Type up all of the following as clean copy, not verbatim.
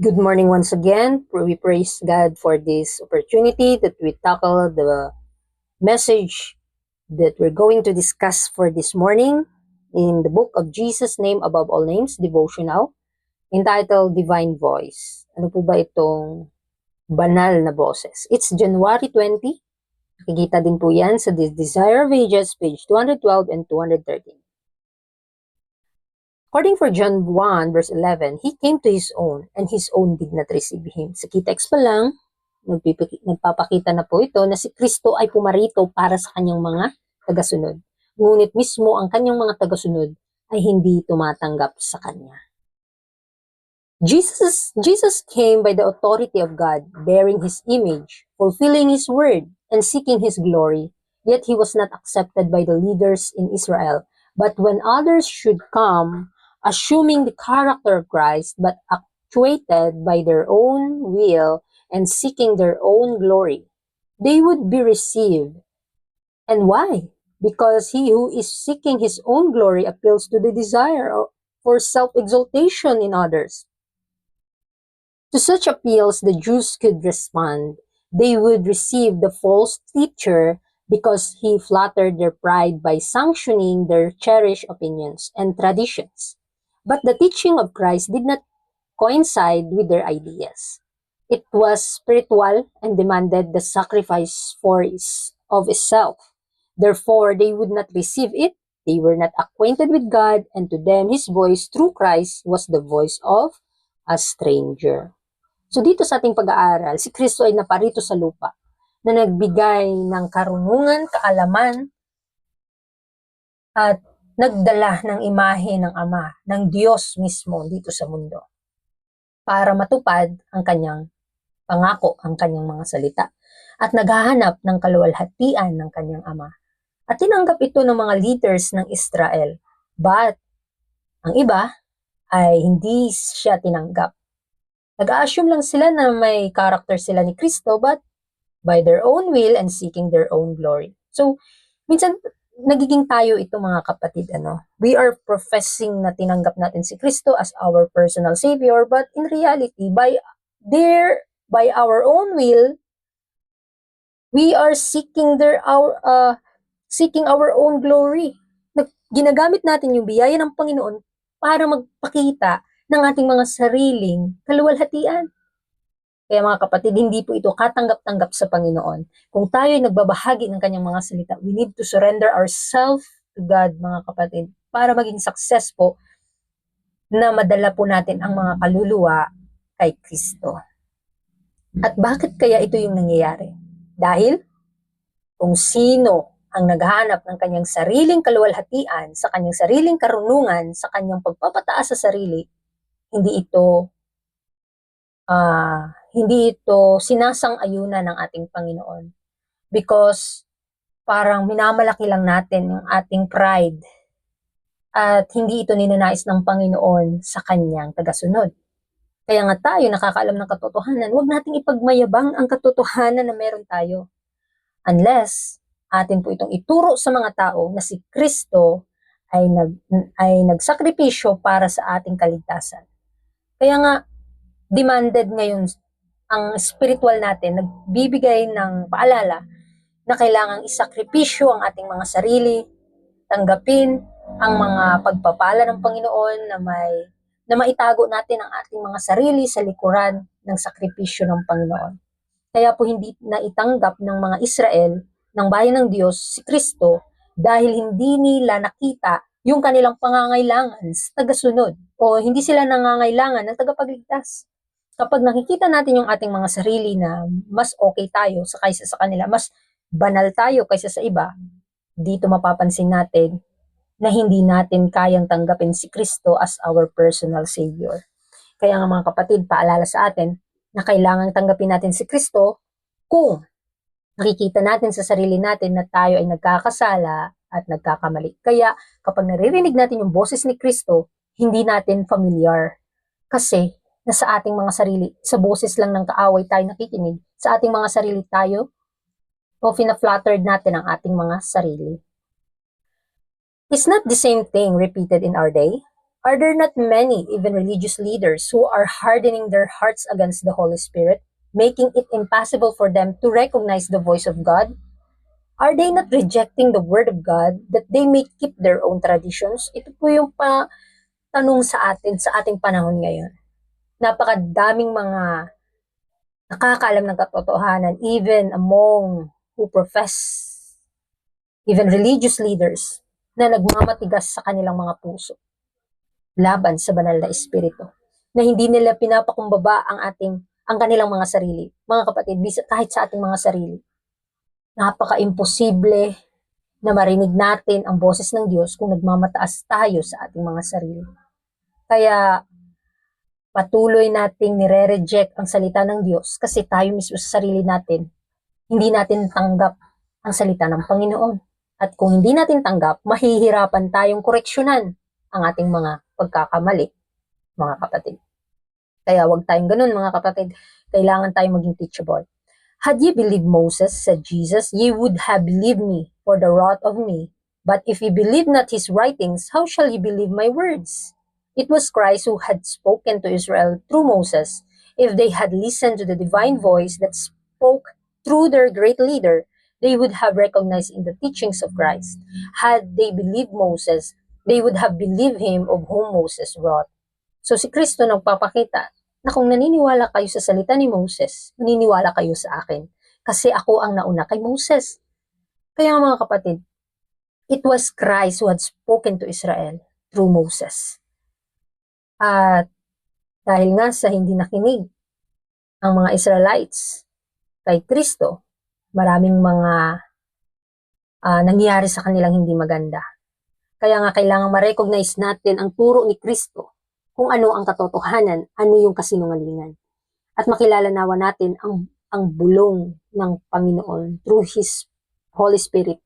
Good morning once again. We praise God for this opportunity that we tackle the message that we're going to discuss for this morning in the book of Jesus' Name Above All Names, devotional, entitled Divine Voice. Ano po ba itong banal na boses? It's January 20. Nakikita din po yan sa The Desire of Ages, page 212 and 213. According for John 1 verse 11, He came to His own, and His own did not receive Him. Sa key text pa lang, nagpapakita na po ito na si Kristo ay pumarito para sa kanyang mga tagasunod. Ngunit mismo ang kanyang mga tagasunod ay hindi tumatanggap sa kanya. Jesus came by the authority of God, bearing His image, fulfilling His word, and seeking His glory. Yet He was not accepted by the leaders in Israel. But when others should come, assuming the character of Christ, but actuated by their own will and seeking their own glory, they would be received. And why? Because he who is seeking his own glory appeals to the desire for self-exaltation in others. To such appeals, the Jews could respond. They would receive the false teacher because he flattered their pride by sanctioning their cherished opinions and traditions. But the teaching of Christ did not coincide with their ideas. It was spiritual and demanded the sacrifice of itself. Therefore, they would not receive it. They were not acquainted with God, and to them, His voice through Christ was the voice of a stranger. So dito sa ating pag-aaral, si Kristo ay naparito sa lupa na nagbigay ng karunungan, kaalaman, at nagdala ng imahe ng Ama, ng Diyos mismo dito sa mundo para matupad ang kanyang pangako, ang kanyang mga salita, at naghahanap ng kaluwalhatian ng kanyang Ama. At tinanggap ito ng mga leaders ng Israel. But ang iba ay hindi siya tinanggap. Nag-a-assume lang sila na may character sila ni Kristo, but by their own will and seeking their own glory. So, minsan nagiging tayo ito mga kapatid, we are professing na tinanggap natin si Kristo as our personal Savior, but in reality, by our own will, we are seeking our own glory. Ginagamit natin yung biyaya ng Panginoon para magpakita ng ating mga sariling kaluwalhatian. Kaya mga kapatid, hindi po ito katanggap-tanggap sa Panginoon. Kung tayo ay nagbabahagi ng kanyang mga salita, we need to surrender ourselves to God, mga kapatid, para maging success po na madala po natin ang mga kaluluwa kay Kristo. At bakit kaya ito yung nangyayari? Dahil kung sino ang naghahanap ng kanyang sariling kaluwalhatian, sa kanyang sariling karunungan, sa kanyang pagpapataas sa sarili, hindi ito sinasang-ayunan ng ating Panginoon. Because parang minamalaki lang natin yung ating pride at hindi ito ninanais ng Panginoon sa kanyang tagasunod. Kaya nga tayo nakakaalam ng katotohanan, huwag nating ipagmayabang ang katotohanan na meron tayo. Unless atin po itong ituro sa mga tao na si Kristo ay nagsakripisyo para sa ating kaligtasan. Kaya nga, demanded ngayon ang spiritual natin, nagbibigay ng paalala na kailangang isakripisyo ang ating mga sarili, tanggapin ang mga pagpapala ng Panginoon na maitago natin ang ating mga sarili sa likuran ng sakripisyo ng Panginoon. Kaya po hindi naitanggap ng mga Israel, ng bayan ng Diyos, si Kristo dahil hindi nila nakita yung kanilang pangangailangan sa tagasunod o hindi sila nangangailangan ng tagapagligtas. Kapag nakikita natin yung ating mga sarili na mas okay tayo kaysa sa kanila, mas banal tayo kaysa sa iba, dito mapapansin natin na hindi natin kayang tanggapin si Kristo as our personal Savior. Kaya nga mga kapatid, paalala sa atin na kailangang tanggapin natin si Kristo kung nakikita natin sa sarili natin na tayo ay nagkakasala at nagkakamali. Kaya kapag naririnig natin yung boses ni Kristo, hindi natin familiar. Kasi nasa ating mga sarili, sa boses lang ng kaaway tayo nakikinig, sa ating mga sarili tayo, o fina-flattered natin ang ating mga sarili. Is not the same thing repeated in our day? Are there not many, even religious leaders, who are hardening their hearts against the Holy Spirit, making it impossible for them to recognize the voice of God? Are they not rejecting the Word of God that they may keep their own traditions? Ito po yung tanong sa atin sa ating panahon ngayon. Napakadaming mga nakakaalam ng katotohanan, even among who profess, even religious leaders, na nagmamatigas sa kanilang mga puso laban sa banal na espiritu, na hindi nila pinapakumbaba ang kanilang mga sarili. Mga kapatid, kahit sa ating mga sarili, napaka-imposible na marinig natin ang boses ng Diyos kung nagmamataas tayo sa ating mga sarili. Kaya patuloy nating nire-reject ang salita ng Diyos kasi tayo mismo sa sarili natin, hindi natin tanggap ang salita ng Panginoon. At kung hindi natin tanggap, mahihirapan tayong koreksyonan ang ating mga pagkakamali, mga kapatid. Kaya wag tayong ganun, mga kapatid. Kailangan tayong maging teachable. Had ye believed Moses, said Jesus, ye would have believed me for the wrath of me. But if ye believe not his writings, how shall ye believe my words? It was Christ who had spoken to Israel through Moses. If they had listened to the divine voice that spoke through their great leader, they would have recognized in the teachings of Christ. Had they believed Moses, they would have believed him of whom Moses wrote. So si Kristo nagpapakita na kung naniniwala kayo sa salita ni Moses, naniniwala kayo sa akin. Kasi ako ang nauna kay Moses. Kaya mga kapatid, it was Christ who had spoken to Israel through Moses. At dahil nga sa hindi nakinig ang mga Israelites kay Kristo, maraming mga nangyari sa kanilang hindi maganda. Kaya nga kailangan ma-recognize natin ang turo ni Kristo, kung ano ang katotohanan, ano yung kasinungalingan. At makilala nawa natin ang bulong ng Panginoon through His Holy Spirit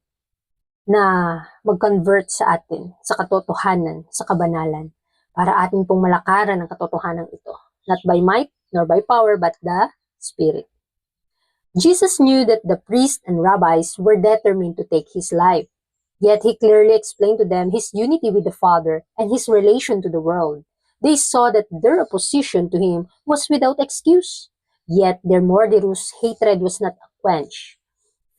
na mag-convert sa atin, sa katotohanan, sa kabanalan, para atin pong malakaran ang katotohanan ito. Not by might, nor by power, but the Spirit. Jesus knew that the priests and rabbis were determined to take His life. Yet He clearly explained to them His unity with the Father and His relation to the world. They saw that their opposition to Him was without excuse. Yet their murderous hatred was not quenched.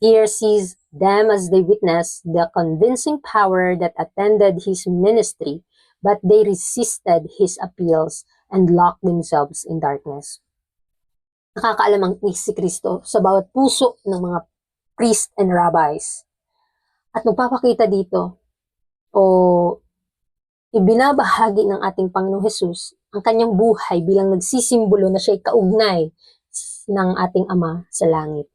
Fear seized them as they witnessed the convincing power that attended His ministry, but they resisted His appeals and locked themselves in darkness. Nakakaalam ang si Kristo sa bawat puso ng mga priests and rabbis. At magpapakita dito o ibinabahagi ng ating Panginoong Hesus ang kanyang buhay bilang nagsisimbolo na siya'y kaugnay ng ating Ama sa langit.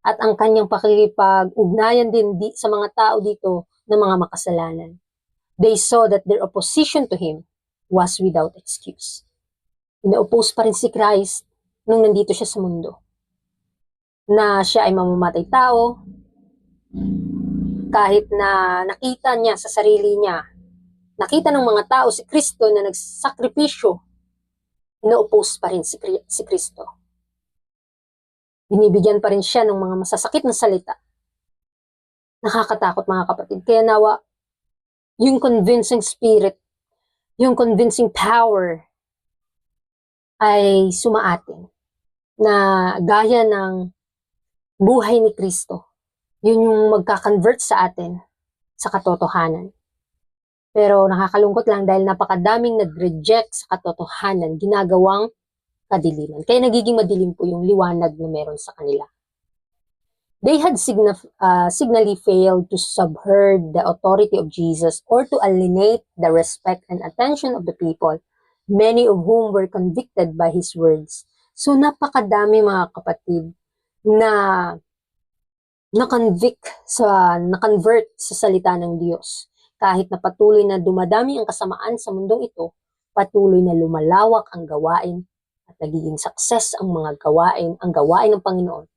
At ang kanyang pakikipag-ugnayan din sa mga tao dito ng mga makasalanan. They saw that their opposition to Him was without excuse. Ina-oppose pa rin si Christ nung nandito siya sa mundo. Na siya ay mamamatay tao, kahit na nakita niya sa sarili niya, nakita ng mga tao si Kristo na nagsakripisyo, ina-oppose pa rin si Kristo. Binibigyan pa rin siya ng mga masasakit na salita. Nakakatakot mga kapatid. Kaya nawa, yung convincing spirit, yung convincing power ay sumaatin na gaya ng buhay ni Kristo. Yun yung magka-convert sa atin sa katotohanan. Pero nakakalungkot lang dahil napakadaming nag-reject sa katotohanan, ginagawang kadiliman. Kaya nagiging madilim po yung liwanag na meron sa kanila. They had signally failed to subvert the authority of Jesus or to alienate the respect and attention of the people, many of whom were convicted by His words. So napakadami mga kapatid na na-convert sa salita ng Diyos. Kahit na patuloy na dumadami ang kasamaan sa mundong ito, patuloy na lumalawak ang gawain at nagiging success ang mga gawain, ang gawain ng Panginoon.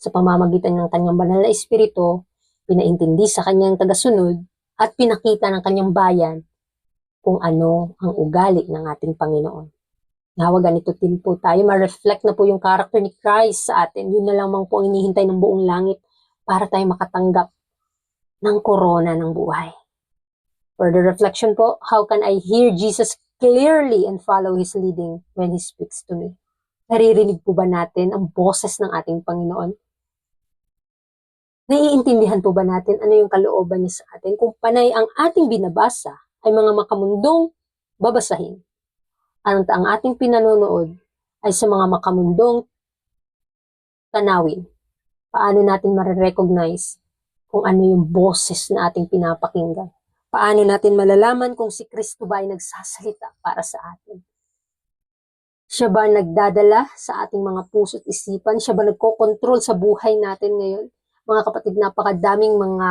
Sa pamamagitan ng kanyang banal na espiritu, pinaintindi sa kanyang tagasunod at pinakita ng kanyang bayan kung ano ang ugali ng ating Panginoon. Nawa ganito din po tayo, ma-reflect na po yung character ni Christ sa atin. Yun na lamang po ang hinihintay ng buong langit para tayo makatanggap ng korona ng buhay. For the reflection po, how can I hear Jesus clearly and follow His leading when He speaks to me? Naririnig po ba natin ang boses ng ating Panginoon? Naiintindihan po ba natin ano yung kalooban niya sa atin? Kung panay ang ating binabasa ay mga makamundong babasahin, at ang ating pinanonood ay sa mga makamundong tanawin, paano natin marirecognize kung ano yung boses na ating pinapakinggan? Paano natin malalaman kung si Kristo ba ay nagsasalita para sa atin? Siya ba nagdadala sa ating mga puso at isipan? Siya ba nagkokontrol sa buhay natin ngayon? Mga kapatid, napakadaming mga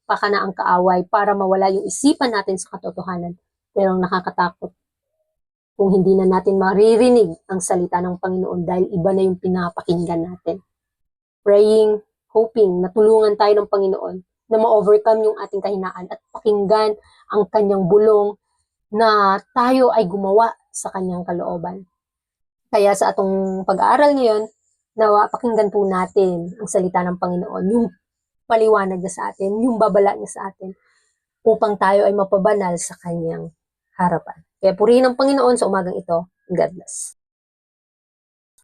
pakanaang kaaway para mawala yung isipan natin sa katotohanan. Pero ang nakakatakot, kung hindi na natin maririnig ang salita ng Panginoon dahil iba na yung pinapakinggan natin. Praying, hoping na tulungan tayo ng Panginoon na ma-overcome yung ating kahinaan at pakinggan ang kanyang bulong na tayo ay gumawa sa kanyang kalooban. Kaya sa atong pag-aaral ngayon, nawa pakinggan po natin ang salita ng Panginoon, yung paliwanag niya sa atin, yung babala niya sa atin, upang tayo ay mapabanal sa kanyang harapan. Kaya purihin ang Panginoon sa umagang ito. God bless.